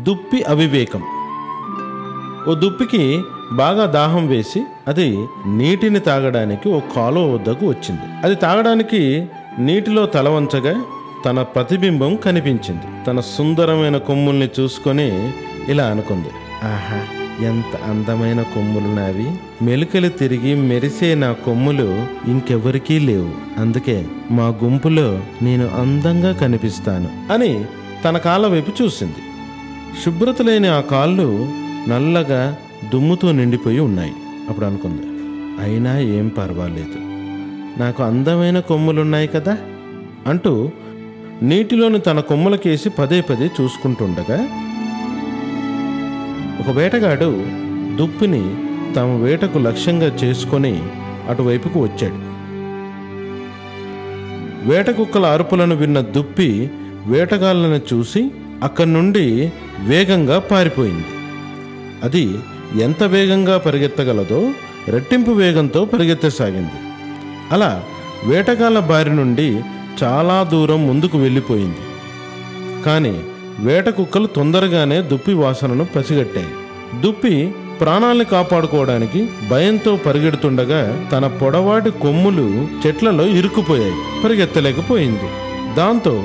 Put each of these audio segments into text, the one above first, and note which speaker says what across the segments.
Speaker 1: దుప్పి అవివేకం. ఓ దుప్పికి బాగా దాహం వేసి అది నీటిని తాగడానికి ఓ కాలువ వద్దకు వచ్చింది. అది తాగడానికి నీటిలో తల వంచగా తన ప్రతిబింబం కనిపించింది. తన సుందరమైన కొమ్ముల్ని చూసుకొని ఇలా అనుకుంది, ఆహా, ఎంత అందమైన కొమ్ములు నావి. మెలికలు తిరిగి మెరిసే నా కొమ్ములు ఇంకెవరికీ లేవు. అందుకే మా గుంపులో నేను అందంగా కనిపిస్తాను అని తన కాళ్ళ వైపు చూసింది. శుభ్రత లేని ఆ కాళ్ళు నల్లగా దుమ్ముతో నిండిపోయి ఉన్నాయి. అప్పుడు అనుకుంది, అయినా ఏం పర్వాలేదు, నాకు అందమైన కొమ్ములున్నాయి కదా అంటూ నీటిలోని తన కొమ్ములకేసి పదే పదే చూసుకుంటుండగా ఒక వేటగాడు దుప్పిని తమ వేటకు లక్ష్యంగా చేసుకొని అటువైపుకు వచ్చాడు. వేట కుక్కల అరుపులను విన్న దుప్పి వేటగాళ్ళను చూసి అక్కడి నుండి వేగంగా పారిపోయింది. అది ఎంత వేగంగా పరిగెత్తగలదో రెట్టింపు వేగంతో పరిగెత్తసాగింది. అలా వేటగాళ్ళ బారి నుండి చాలా దూరం ముందుకు వెళ్ళిపోయింది. కానీ వేట కుక్కలు తొందరగానే దుప్పి వాసనను పసిగట్టాయి. దుప్పి ప్రాణాలను కాపాడుకోవడానికి భయంతో పరిగెడుతుండగా తన పొడవాటి కొమ్ములు చెట్లలో ఇరుక్కుపోయాయి. పరిగెత్తలేకపోయింది. దాంతో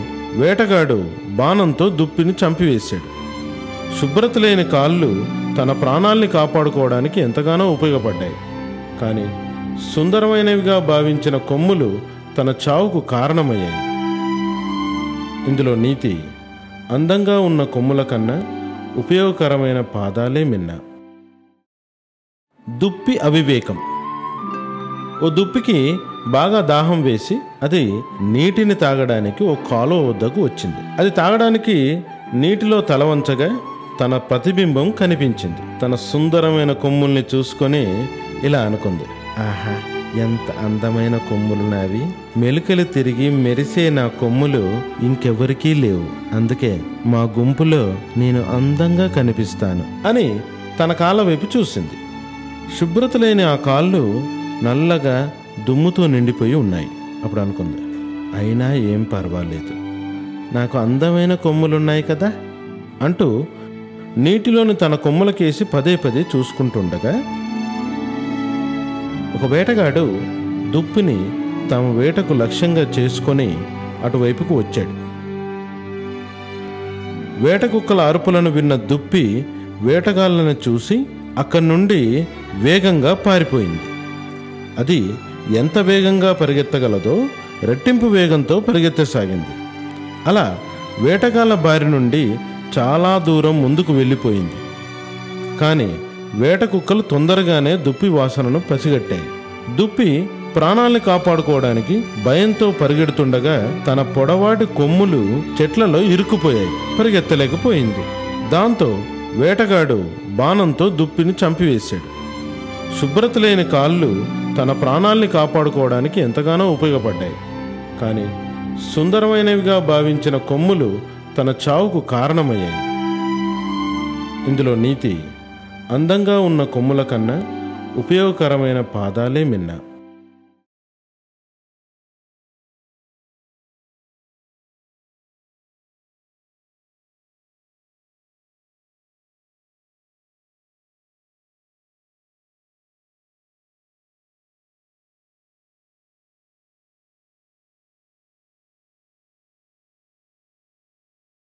Speaker 1: వేటగాడు బాణంతో దుప్పిని చంపివేశాడు. శుభ్రత లేని కాళ్ళు తన ప్రాణాల్ని కాపాడుకోవడానికి ఎంతగానో ఉపయోగపడ్డాయి. కానీ సుందరమైనవిగా భావించిన కొమ్ములు తన చావుకు కారణమయ్యాయి. ఇందులో నీతి, అందంగా ఉన్న కొమ్ముల కన్నా ఉపయోగకరమైన పాదాలే మిన్న. దుప్పి అవివేకం. ఓ దుప్పికి బాగా దాహం వేసి అది నీటిని తాగడానికి ఓ కాలువ వద్దకు వచ్చింది. అది తాగడానికి నీటిలో తల వంచగా తన ప్రతిబింబం కనిపించింది. తన సుందరమైన కొమ్ముల్ని చూసుకొని ఇలా అనుకుంది, ఆహా, ఎంత అందమైన కొమ్ములు నావి. మెలికలు తిరిగి మెరిసే నా కొమ్ములు ఇంకెవరికీ లేవు. అందుకే మా గుంపులో నేను అందంగా కనిపిస్తాను అని తన కాళ్ళ వైపు చూసింది. శుభ్రత లేని ఆ కాళ్ళు నల్లగా దుమ్ముతో నిండిపోయి ఉన్నాయి. అప్పుడు అనుకుంది, అయినా ఏం పర్వాలేదు, నాకు అందమైన కొమ్ములున్నాయి కదా అంటూ నీటిలోని తన కొమ్ములకేసి పదే పదే చూసుకుంటుండగా ఒక వేటగాడు దుప్పిని తమ వేటకు లక్ష్యంగా చేసుకొని అటువైపుకు వచ్చాడు. వేట కుక్కల అరుపులను విన్న దుప్పి వేటగాళ్ళను చూసి అక్కడి నుండి వేగంగా పారిపోయింది. అది ఎంత వేగంగా పరిగెత్తగలదో రెట్టింపు వేగంతో పరిగెత్తసాగింది. అలా వేటగాళ్ళ బారి నుండి చాలా దూరం ముందుకు వెళ్ళిపోయింది. కానీ వేట కుక్కలు తొందరగానే దుప్పి వాసనను పసిగట్టాయి. దుప్పి ప్రాణాలను కాపాడుకోవడానికి భయంతో పరిగెడుతుండగా తన పొడవాటి కొమ్ములు చెట్లలో ఇరుక్కుపోయాయి. పరిగెత్తలేకపోయింది. దాంతో వేటగాడు బాణంతో దుప్పిని చంపివేశాడు. శుభ్రత లేని కాళ్ళు తన ప్రాణాల్ని కాపాడుకోవడానికి ఎంతగానో ఉపయోగపడ్డాయి. కానీ సుందరమైనవిగా భావించిన కొమ్ములు తన చావుకు కారణమయ్యాయి. ఇందులో నీతి, అందంగా ఉన్న కొమ్ముల కన్నా ఉపయోగకరమైన పాదాలే మిన్న.